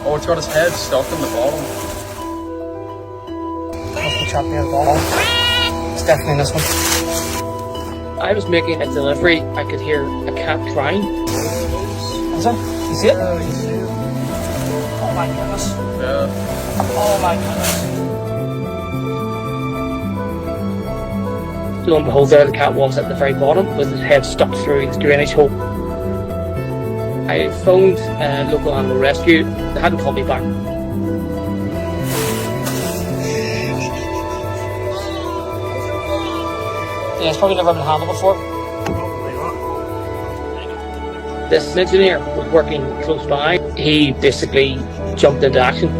Oh, it's got his head stuck in the bottom. Must be trapped near the bottom. It's definitely in this one. I was making a delivery. I could hear a cat crying. Is it? You see it? Yeah, you see it. Oh my goodness. Yeah. Oh my goodness. Lo and behold, there the cat was at the very bottom with his head stuck through the drainage hole. I phoned local animal rescue. They hadn't called me back. Yeah, it's probably never been handled before. This engineer was working close by. He basically jumped into action.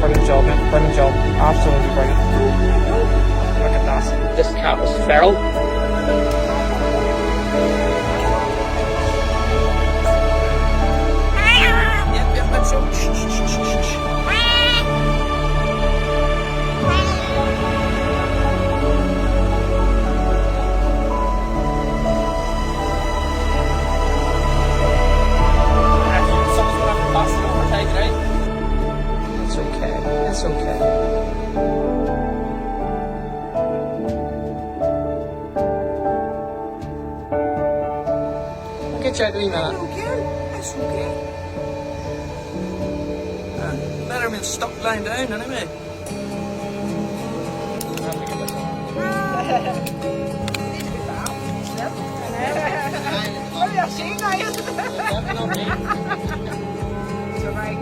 Brilliant job, man. Brilliant job. Absolutely brilliant. Look at that. This cat was feral. Yep, let's go. Shh, shh, shh, shh, shh. It's okay. It's okay. I'll get you out of the minute. It's okay. Better than stuck lying down, anyway. Oh, ja, zie nou je. Zo bij.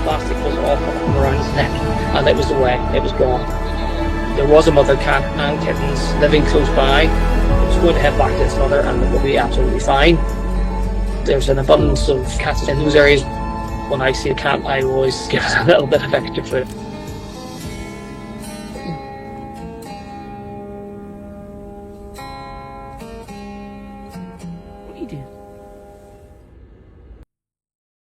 Plastic was all from around his neck, and it was away. It was gone. There was a mother cat and kittens living close by. It was going to head back to its mother, and it will be absolutely fine. There's an abundance of cats in those areas. When I see a cat, I always give it a little bit of extra food. What are you doing?